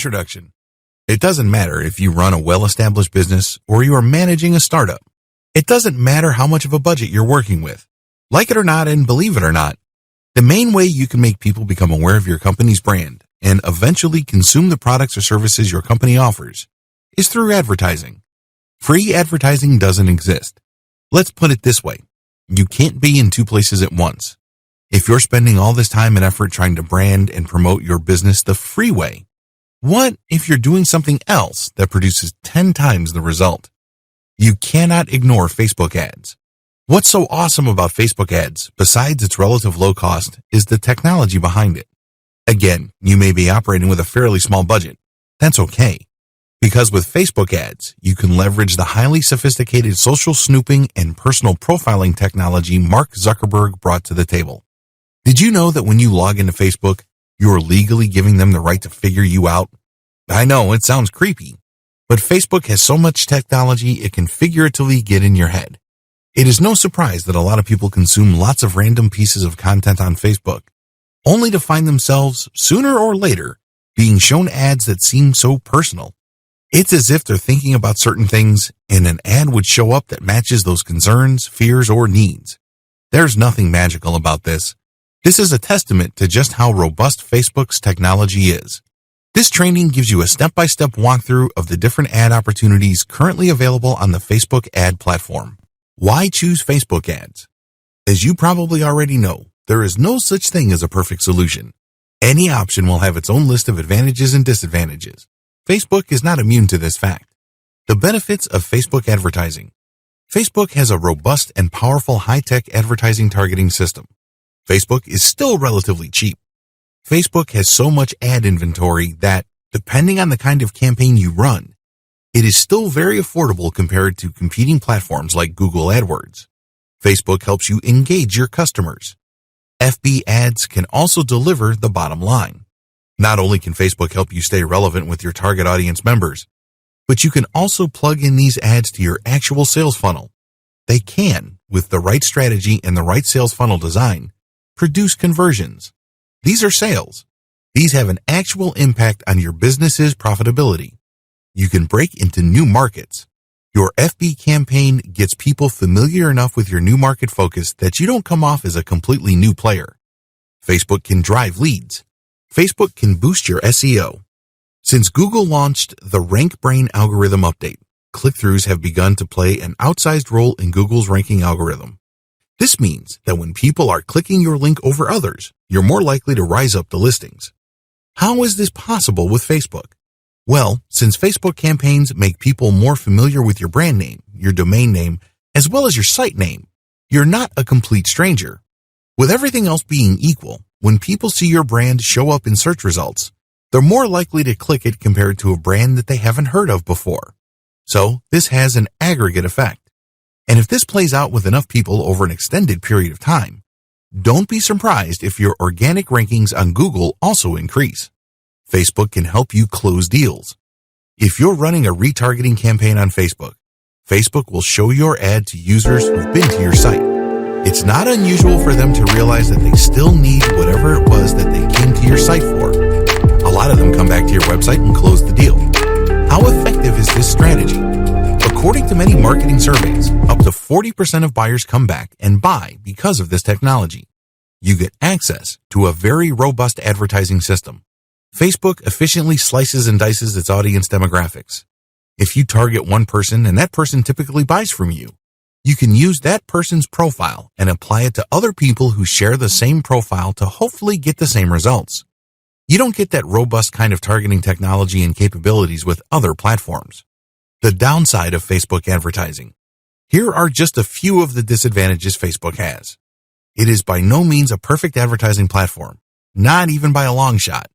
introduction. It doesn't matter if you run a well-established business or you are managing a startup. It doesn't matter how much of a budget you're working with. Like it or not, and believe it or not, the main way you can make people become aware of your company's brand and eventually consume the products or services your company offers is through advertising. Free advertising doesn't exist. Let's put it this way. You can't be in two places at once. If you're spending all this time and effort trying to brand and promote your business the free way, what if you're doing something else that produces 10 times the result? You cannot ignore Facebook ads. What's so awesome about Facebook ads, besides its relative low cost, is the technology behind it. Again, you may be operating with a fairly small budget. That's okay. Because with Facebook ads, you can leverage the highly sophisticated social snooping and personal profiling technology Mark Zuckerberg brought to the table. Did you know that when you log into Facebook, you're legally giving them the right to figure you out? I know, it sounds creepy, but Facebook has so much technology it can figuratively get in your head. It is no surprise that a lot of people consume lots of random pieces of content on Facebook, only to find themselves, sooner or later, being shown ads that seem so personal. It's as if they're thinking about certain things and an ad would show up that matches those concerns, fears, or needs. There's nothing magical about this. This is a testament to just how robust Facebook's technology is. This training gives you a step-by-step walkthrough of the different ad opportunities currently available on the Facebook ad platform. Why choose Facebook ads? As you probably already know, there is no such thing as a perfect solution. Any option will have its own list of advantages and disadvantages. Facebook is not immune to this fact. The benefits of Facebook advertising. Facebook has a robust and powerful high-tech advertising targeting system. Facebook is still relatively cheap. Facebook has so much ad inventory that, depending on the kind of campaign you run, it is still very affordable compared to competing platforms like Google AdWords. Facebook helps you engage your customers. FB ads can also deliver the bottom line. Not only can Facebook help you stay relevant with your target audience members, but you can also plug in these ads to your actual sales funnel. They can, with the right strategy and the right sales funnel design, produce conversions. These are sales. These have an actual impact on your business's profitability. You can break into new markets. Your FB campaign gets people familiar enough with your new market focus that you don't come off as a completely new player. Facebook can drive leads. Facebook can boost your SEO. Since Google launched the Rank Brain algorithm update, click-throughs have begun to play an outsized role in Google's ranking algorithm. This means that when people are clicking your link over others, you're more likely to rise up the listings. How is this possible with Facebook? Well, since Facebook campaigns make people more familiar with your brand name, your domain name, as well as your site name, you're not a complete stranger. With everything else being equal, when people see your brand show up in search results, they're more likely to click it compared to a brand that they haven't heard of before. So this has an aggregate effect. And if this plays out with enough people over an extended period of time, don't be surprised if your organic rankings on Google also increase. Facebook can help you close deals. If you're running a retargeting campaign on Facebook, Facebook will show your ad to users who've been to your site. It's not unusual for them to realize that they still need whatever it was that they came to your site for. A lot of them come back to your website and close the deal. How effective is this strategy? According to many marketing surveys, up to 40% of buyers come back and buy because of this technology. You get access to a very robust advertising system. Facebook efficiently slices and dices its audience demographics. If you target one person and that person typically buys from you, you can use that person's profile and apply it to other people who share the same profile to hopefully get the same results. You don't get that robust kind of targeting technology and capabilities with other platforms. The downside of Facebook advertising. Here are just a few of the disadvantages Facebook has. It is by no means a perfect advertising platform, not even by a long shot.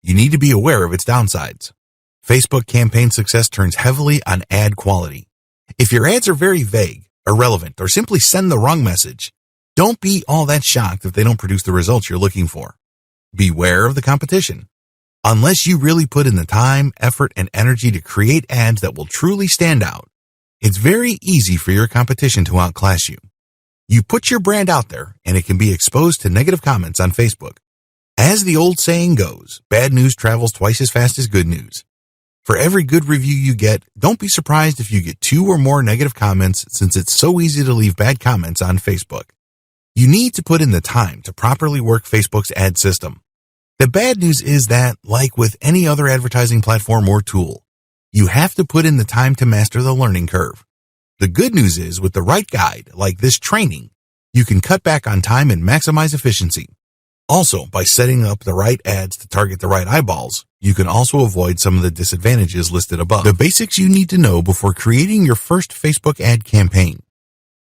You need to be aware of its downsides. Facebook campaign success turns heavily on ad quality. If your ads are very vague, irrelevant, or simply send the wrong message, don't be all that shocked if they don't produce the results you're looking for. Beware of the competition. Unless you really put in the time, effort, and energy to create ads that will truly stand out, it's very easy for your competition to outclass you. You put your brand out there, and it can be exposed to negative comments on Facebook. As the old saying goes, bad news travels twice as fast as good news. For every good review you get, don't be surprised if you get 2 or more negative comments, since it's so easy to leave bad comments on Facebook. You need to put in the time to properly work Facebook's ad system. The bad news is that, like with any other advertising platform or tool, you have to put in the time to master the learning curve. The good news is, with the right guide, like this training, you can cut back on time and maximize efficiency. Also, by setting up the right ads to target the right eyeballs, you can also avoid some of the disadvantages listed above. The basics you need to know before creating your first Facebook ad campaign.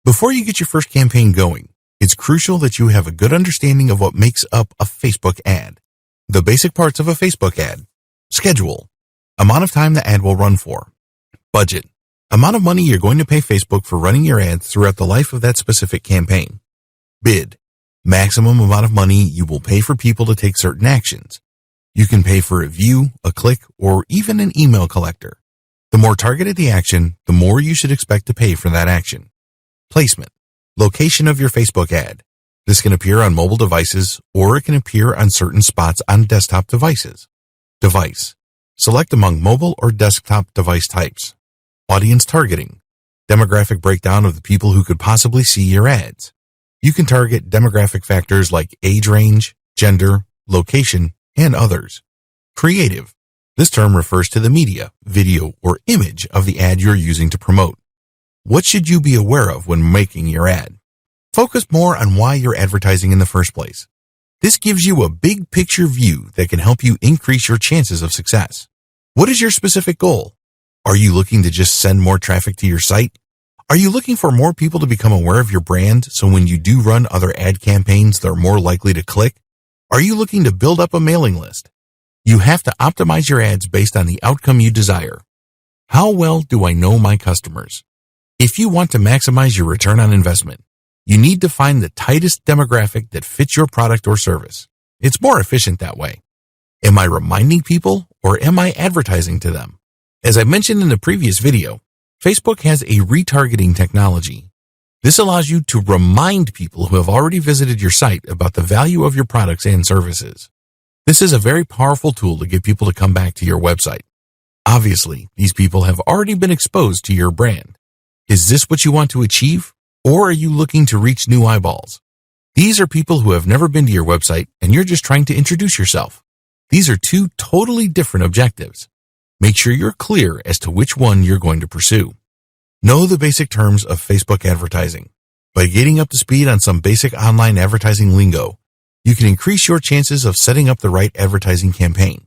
Before you get your first campaign going, it's crucial that you have a good understanding of what makes up a Facebook ad. The basic parts of a Facebook ad: schedule, amount of time the ad will run for; budget, amount of money you're going to pay Facebook for running your ads throughout the life of that specific campaign; bid, maximum amount of money you will pay for people to take certain actions. You can pay for a view, a click, or even an email collector. The more targeted the action, the more you should expect to pay for that action. Placement, location of your Facebook ad. This can appear on mobile devices, or it can appear on certain spots on desktop devices. Device, select among mobile or desktop device types. Audience targeting, demographic breakdown of the people who could possibly see your ads. You can target demographic factors like age range, gender, location, and others. Creative, this term refers to the media, video, or image of the ad you're using to promote. What should you be aware of when making your ad? Focus more on why you're advertising in the first place. This gives you a big picture view that can help you increase your chances of success. What is your specific goal? Are you looking to just send more traffic to your site? Are you looking for more people to become aware of your brand, so when you do run other ad campaigns, they're more likely to click? Are you looking to build up a mailing list? You have to optimize your ads based on the outcome you desire. How well do I know my customers? If you want to maximize your return on investment, you need to find the tightest demographic that fits your product or service. It's more efficient that way. Am I reminding people, or am I advertising to them? As I mentioned in the previous video, Facebook has a retargeting technology. This allows you to remind people who have already visited your site about the value of your products and services. This is a very powerful tool to get people to come back to your website. Obviously, these people have already been exposed to your brand. Is this what you want to achieve? Or are you looking to reach new eyeballs? These are people who have never been to your website, and you're just trying to introduce yourself. These are 2 totally different objectives. Make sure you're clear as to which one you're going to pursue. Know the basic terms of Facebook advertising. By getting up to speed on some basic online advertising lingo, you can increase your chances of setting up the right advertising campaign.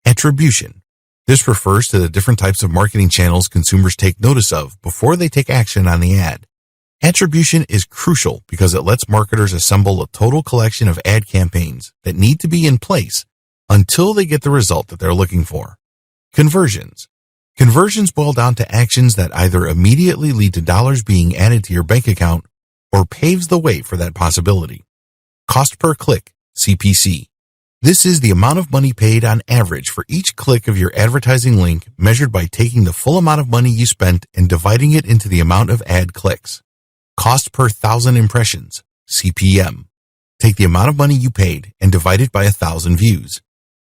Attribution. This refers to the different types of marketing channels consumers take notice of before they take action on the ad. Attribution is crucial because it lets marketers assemble a total collection of ad campaigns that need to be in place until they get the result that they're looking for. Conversions. Conversions boil down to actions that either immediately lead to dollars being added to your bank account or paves the way for that possibility. Cost per click, CPC. This is the amount of money paid on average for each click of your advertising link, measured by taking the full amount of money you spent and dividing it into the amount of ad clicks. Cost per 1,000 impressions, CPM. Take the amount of money you paid and divide it by 1,000 views.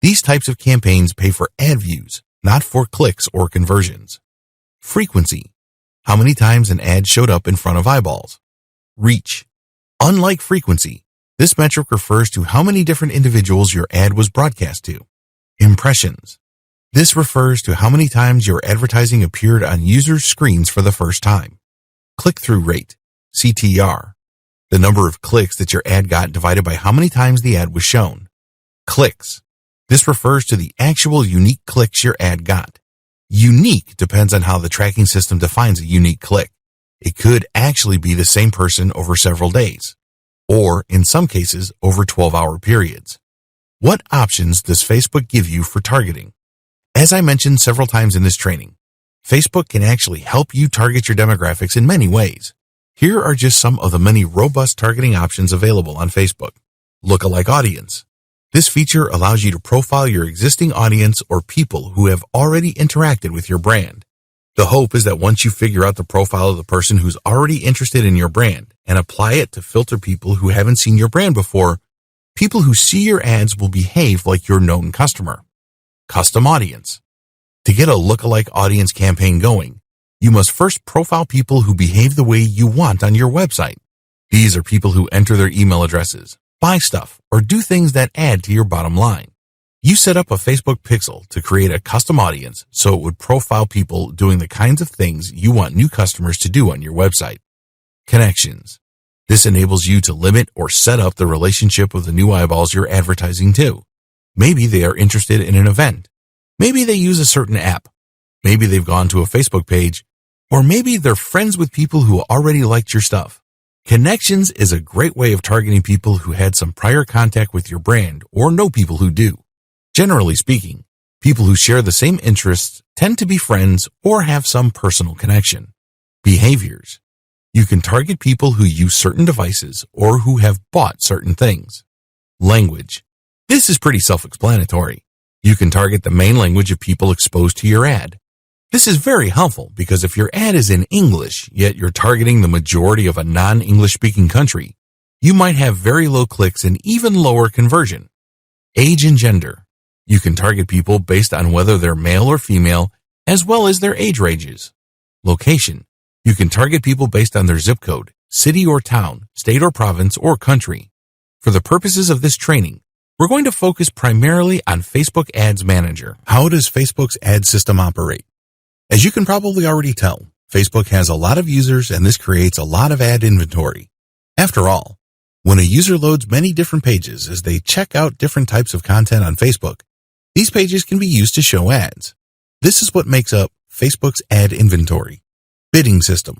These types of campaigns pay for ad views, not for clicks or conversions. Frequency. How many times an ad showed up in front of eyeballs. Reach. Unlike frequency, this metric refers to how many different individuals your ad was broadcast to. Impressions. This refers to how many times your advertising appeared on users' screens for the first time. Click-through rate, CTR. The number of clicks that your ad got divided by how many times the ad was shown. Clicks. This refers to the actual unique clicks your ad got. Unique depends on how the tracking system defines a unique click. It could actually be the same person over several days, or in some cases over 12-hour periods. What options does Facebook give you for targeting? As I mentioned several times in this training, Facebook can actually help you target your demographics in many ways. Here are just some of the many robust targeting options available on Facebook. Lookalike audience. This feature allows you to profile your existing audience or people who have already interacted with your brand. The hope is that once you figure out the profile of the person who's already interested in your brand and apply it to filter people who haven't seen your brand before, People who see your ads will behave like your known customer. Custom audience. To get a lookalike audience campaign going, you must first profile people who behave the way you want on your website. These are people who enter their email addresses, buy stuff, or do things that add to your bottom line. You set up a Facebook pixel to create a custom audience so it would profile people doing the kinds of things you want new customers to do on your website. Connections. This enables you to limit or set up the relationship with the new eyeballs you're advertising to. Maybe they are interested in an event. Maybe they use a certain app. Maybe they've gone to a Facebook page. Or maybe they're friends with people who already liked your stuff. Connections is a great way of targeting people who had some prior contact with your brand or know people who do. Generally speaking, people who share the same interests tend to be friends or have some personal connection. Behaviors. You can target people who use certain devices or who have bought certain things. Language. This is pretty self-explanatory. You can target the main language of people exposed to your ad. This is very helpful because if your ad is in English, yet you're targeting the majority of a non-English speaking country, you might have very low clicks and even lower conversion. Age and gender. You can target people based on whether they're male or female, as well as their age ranges. Location. You can target people based on their zip code, city or town, state or province, or country. For the purposes of this training, we're going to focus primarily on Facebook Ads Manager. How does Facebook's ad system operate? As you can probably already tell, Facebook has a lot of users and this creates a lot of ad inventory. After all, when a user loads many different pages as they check out different types of content on Facebook, these pages can be used to show ads. This is what makes up Facebook's ad inventory. Bidding system.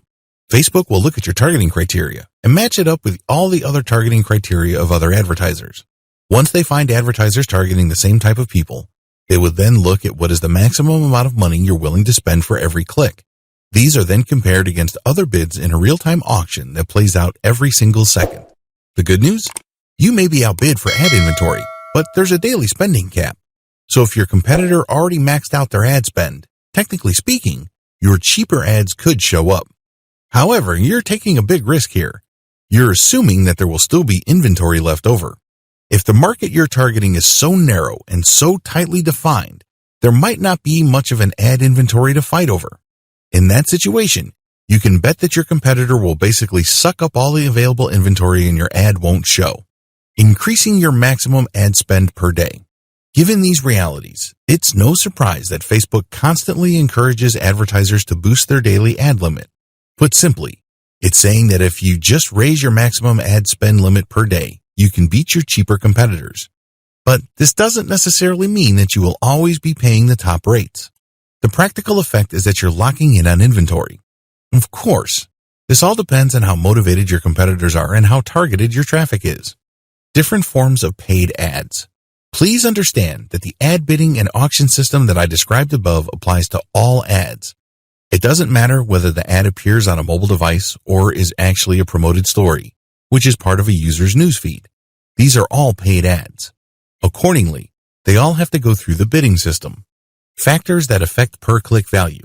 Facebook will look at your targeting criteria and match it up with all the other targeting criteria of other advertisers. Once they find advertisers targeting the same type of people, they would then look at what is the maximum amount of money you're willing to spend for every click. These are then compared against other bids in a real-time auction that plays out every single second. The good news? You may be outbid for ad inventory, but there's a daily spending cap. So if your competitor already maxed out their ad spend, technically speaking, your cheaper ads could show up. However, you're taking a big risk here. You're assuming that there will still be inventory left over. If the market you're targeting is so narrow and so tightly defined, there might not be much of an ad inventory to fight over. In that situation, you can bet that your competitor will basically suck up all the available inventory and your ad won't show. Increasing your maximum ad spend per day. Given these realities, it's no surprise that Facebook constantly encourages advertisers to boost their daily ad limit. Put simply, it's saying that if you just raise your maximum ad spend limit per day, you can beat your cheaper competitors. But this doesn't necessarily mean that you will always be paying the top rates. The practical effect is that you're locking in on inventory. Of course, this all depends on how motivated your competitors are and how targeted your traffic is. Different forms of paid ads. Please understand that the ad bidding and auction system that I described above applies to all ads. It doesn't matter whether the ad appears on a mobile device or is actually a promoted story, which is part of a user's newsfeed. These are all paid ads. Accordingly, they all have to go through the bidding system. Factors that affect per-click value.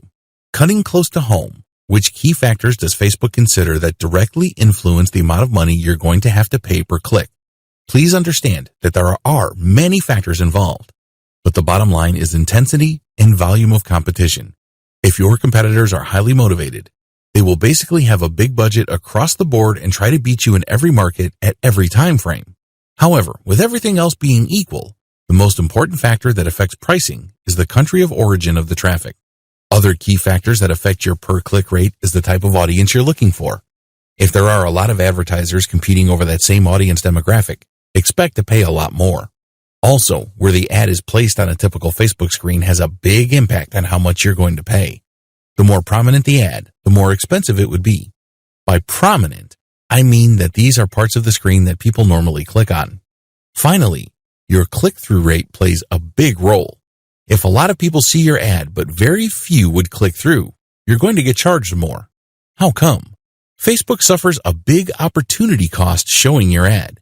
Cutting close to home. Which key factors does Facebook consider that directly influence the amount of money you're going to have to pay per click? Please understand that there are many factors involved, but the bottom line is intensity and volume of competition. If your competitors are highly motivated, they will basically have a big budget across the board and try to beat you in every market at every time frame. However, with everything else being equal, the most important factor that affects pricing is the country of origin of the traffic. Other key factors that affect your per-click rate is the type of audience you're looking for. If there are a lot of advertisers competing over that same audience demographic, expect to pay a lot more. Also, where the ad is placed on a typical Facebook screen has a big impact on how much you're going to pay. The more prominent the ad, the more expensive it would be. By prominent, I mean that these are parts of the screen that people normally click on. Finally, your click-through rate plays a big role. If a lot of people see your ad but very few would click through, you're going to get charged more. How come? Facebook suffers a big opportunity cost showing your ad.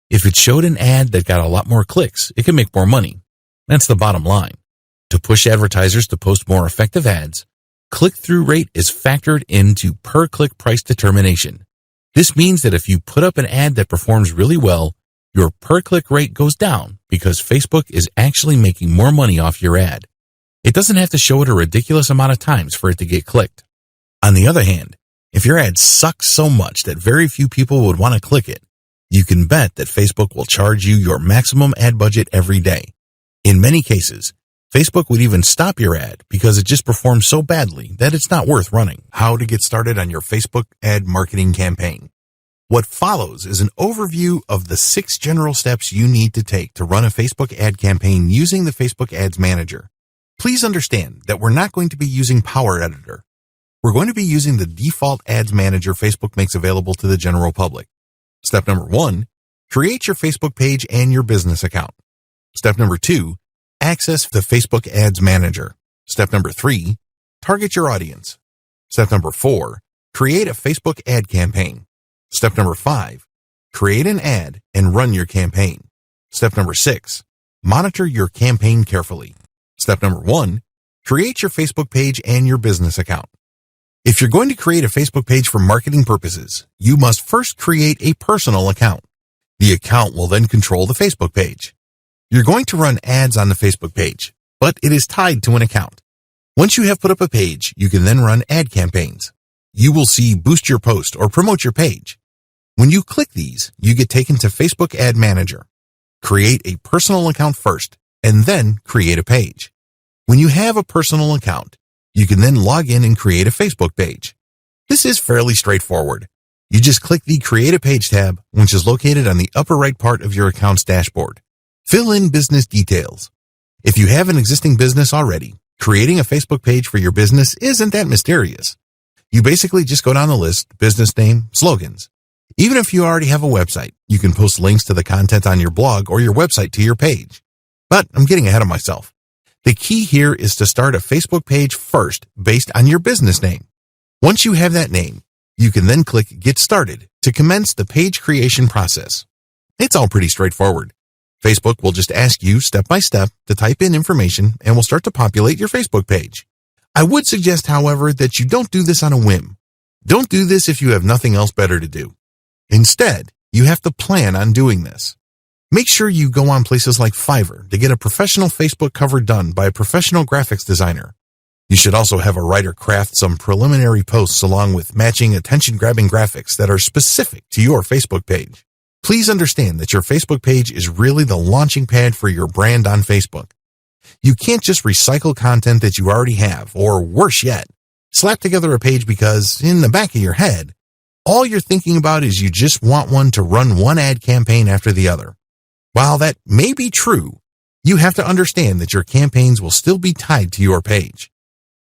If it showed an ad that got a lot more clicks, it can make more money. That's the bottom line. To push advertisers to post more effective ads, click-through rate is factored into per-click price determination. This means that if you put up an ad that performs really well, Your per-click rate goes down because Facebook is actually making more money off your ad. It doesn't have to show it a ridiculous amount of times for it to get clicked. On the other hand, if your ad sucks so much that very few people would want to click it, you can bet that Facebook will charge you your maximum ad budget every day. In many cases, Facebook would even stop your ad because it just performs so badly that it's not worth running. How to get started on your Facebook ad marketing campaign. What follows is an overview of the 6 general steps you need to take to run a Facebook ad campaign using the Facebook Ads Manager. Please understand that we're not going to be using Power Editor. We're going to be using the default Ads Manager Facebook makes available to the general public. Step number 1, create your Facebook page and your business account. Step number 2, access the Facebook Ads Manager. Step number 3, target your audience. Step number 4, create a Facebook ad campaign. Step number 5, create an ad and run your campaign. Step number 6, monitor your campaign carefully. Step number 1, create your Facebook page and your business account. If you're going to create a Facebook page for marketing purposes, you must first create a personal account. The account will then control the Facebook page. You're going to run ads on the Facebook page, but it is tied to an account. Once you have put up a page, you can then run ad campaigns. You will see Boost Your Post or Promote Your Page. When you click these, you get taken to Facebook Ad Manager. Create a personal account first, and then create a page. When you have a personal account, you can then log in and create a Facebook page. This is fairly straightforward. You just click the Create a Page tab, which is located on the upper right part of your account's dashboard. Fill in business details. If you have an existing business already, creating a Facebook page for your business isn't that mysterious. You basically just go down the list, business name, slogans. Even if you already have a website, you can post links to the content on your blog or your website to your page. But I'm getting ahead of myself. The key here is to start a Facebook page first based on your business name. Once you have that name, you can then click Get Started to commence the page creation process. It's all pretty straightforward. Facebook will just ask you step by step to type in information and will start to populate your Facebook page. I would suggest, however, that you don't do this on a whim. Don't do this if you have nothing else better to do. Instead, you have to plan on doing this. Make sure you go on places like Fiverr to get a professional Facebook cover done by a professional graphics designer. You should also have a writer craft some preliminary posts along with matching attention-grabbing graphics that are specific to your Facebook page. Please understand that your Facebook page is really the launching pad for your brand on Facebook. You can't just recycle content that you already have, or worse yet, slap together a page because, in the back of your head, all you're thinking about is you just want one to run one ad campaign after the other. While that may be true, you have to understand that your campaigns will still be tied to your page.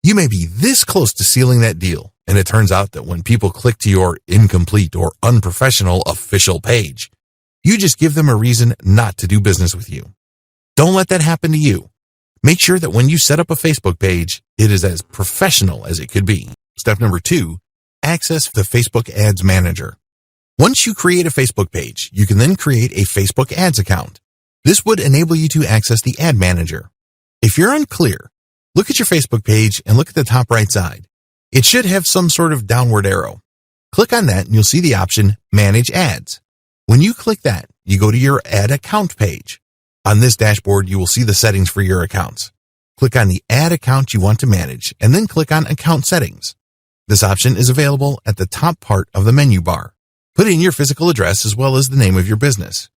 You may be this close to sealing that deal, and it turns out that when people click to your incomplete or unprofessional official page, you just give them a reason not to do business with you. Don't let that happen to you. Make sure that when you set up a Facebook page, it is as professional as it could be. Step number 2, access the Facebook Ads Manager. Once you create a Facebook page, you can then create a Facebook Ads account. This would enable you to access the Ad Manager. If you're unclear, look at your Facebook page and look at the top right side. It should have some sort of downward arrow. Click on that and you'll see the option Manage Ads. When you click that, you go to your Ad Account page. On this dashboard, you will see the settings for your accounts. Click on the ad account you want to manage and then click on Account Settings. This option is available at the top part of the menu bar. Put in your physical address as well as the name of your business.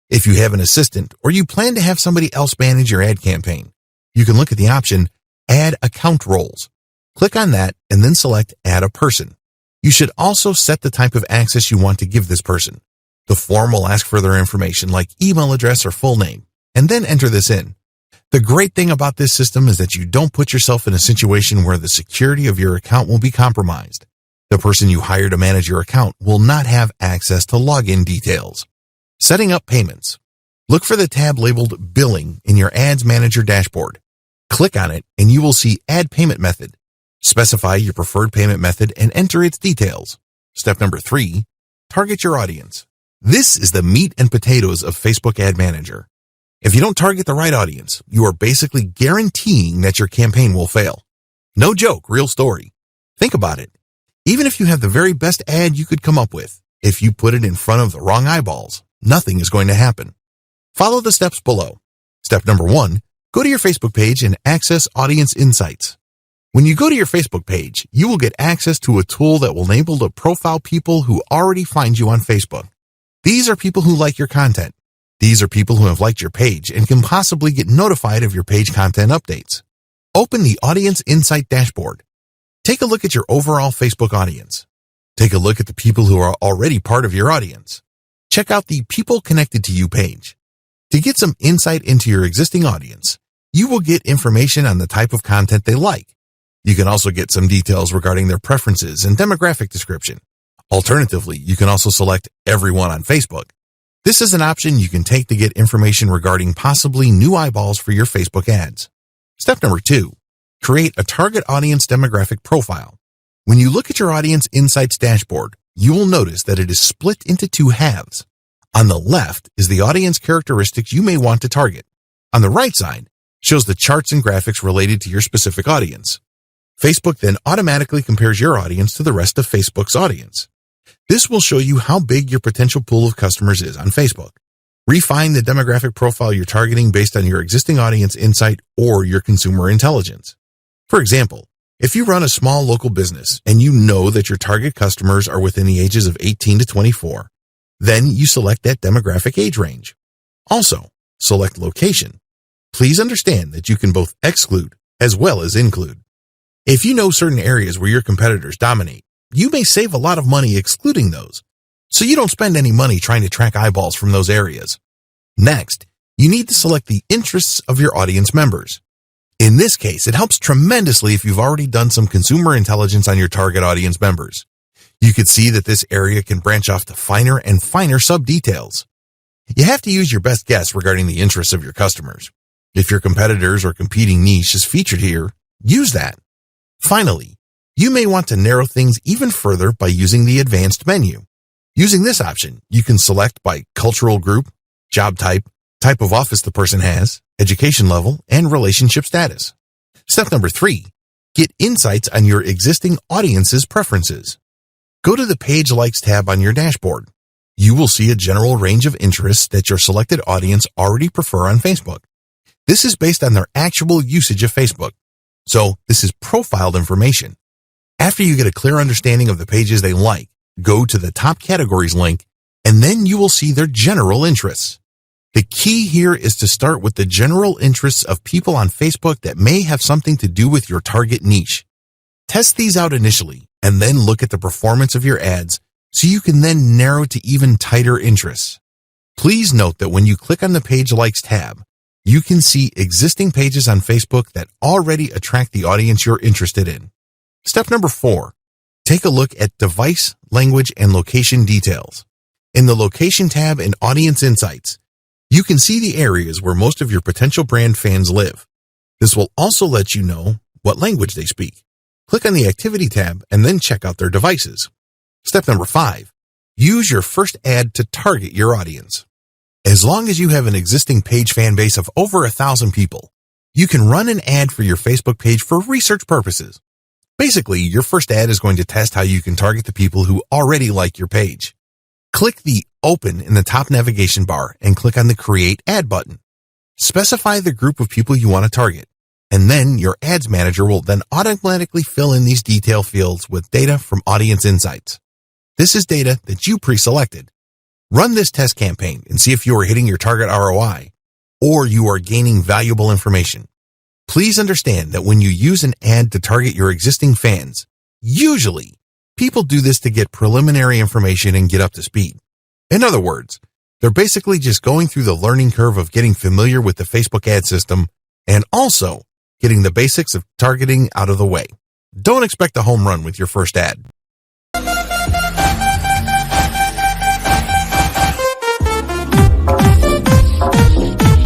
If you have an assistant or you plan to have somebody else manage your ad campaign, you can look at the option Add Account Roles. Click on that and then select Add a Person. You should also set the type of access you want to give this person. The form will ask for their information like email address or full name, and then enter this in. The great thing about this system is that you don't put yourself in a situation where the security of your account will be compromised. The person you hire to manage your account will not have access to login details. Setting up payments. Look for the tab labeled Billing in your Ads Manager dashboard. Click on it and you will see Add Payment Method. Specify your preferred payment method and enter its details. Step number 3, target your audience. This is the meat and potatoes of Facebook Ad Manager. If you don't target the right audience, you are basically guaranteeing that your campaign will fail. No joke, real story. Think about it. Even if you have the very best ad you could come up with, if you put it in front of the wrong eyeballs, nothing is going to happen. Follow the steps below. Step number 1, go to your Facebook page and access Audience Insights. When you go to your Facebook page, you will get access to a tool that will enable to profile people who already find you on Facebook. These are people who like your content. These are people who have liked your page and can possibly get notified of your page content updates. Open the Audience Insight dashboard. Take a look at your overall Facebook audience. Take a look at the people who are already part of your audience. Check out the People Connected to You page. To get some insight into your existing audience, you will get information on the type of content they like. You can also get some details regarding their preferences and demographic description. Alternatively, you can also select Everyone on Facebook. This is an option you can take to get information regarding possibly new eyeballs for your Facebook ads. Step number 2, create a target audience demographic profile. When you look at your Audience Insights dashboard, you will notice that it is split into 2 halves. On the left is the audience characteristics you may want to target. On the right side shows the charts and graphics related to your specific audience. Facebook then automatically compares your audience to the rest of Facebook's audience. This will show you how big your potential pool of customers is on Facebook. Refine the demographic profile you're targeting based on your existing audience insight or your consumer intelligence. For example, if you run a small local business and you know that your target customers are within the ages of 18 to 24, then you select that demographic age range. Also, select location. Please understand that you can both exclude as well as include. If you know certain areas where your competitors dominate, you may save a lot of money excluding those, so you don't spend any money trying to track eyeballs from those areas. Next, you need to select the interests of your audience members. In this case, it helps tremendously if you've already done some consumer intelligence on your target audience members. You could see that this area can branch off to finer and finer sub-details. You have to use your best guess regarding the interests of your customers. If your competitors or competing niche is featured here, use that. Finally, you may want to narrow things even further by using the advanced menu. Using this option, you can select by cultural group, job type, type of office the person has, education level, and relationship status. Step number 3, get insights on your existing audience's preferences. Go to the Page Likes tab on your dashboard. You will see a general range of interests that your selected audience already prefer on Facebook. This is based on their actual usage of Facebook. So this is profiled information. After you get a clear understanding of the pages they like, go to the top categories link, and then you will see their general interests. The key here is to start with the general interests of people on Facebook that may have something to do with your target niche. Test these out initially, and then look at the performance of your ads so you can then narrow to even tighter interests. Please note that when you click on the Page Likes tab, you can see existing pages on Facebook that already attract the audience you're interested in. Step number 4, take a look at device, language, and location details. In the Location tab in Audience Insights, you can see the areas where most of your potential brand fans live. This will also let you know what language they speak. Click on the Activity tab and then check out their devices. Step number 5, use your first ad to target your audience. As long as you have an existing page fan base of over 1,000 people, you can run an ad for your Facebook page for research purposes. Basically, your first ad is going to test how you can target the people who already like your page. Click the Open in the top navigation bar and click on the Create Ad button. Specify the group of people you want to target, and then your Ads Manager will then automatically fill in these detail fields with data from Audience Insights. This is data that you pre-selected. Run this test campaign and see if you are hitting your target ROI or you are gaining valuable information. Please understand that when you use an ad to target your existing fans, usually people do this to get preliminary information and get up to speed. In other words, they're basically just going through the learning curve of getting familiar with the Facebook ad system and also getting the basics of targeting out of the way. Don't expect a home run with your first ad.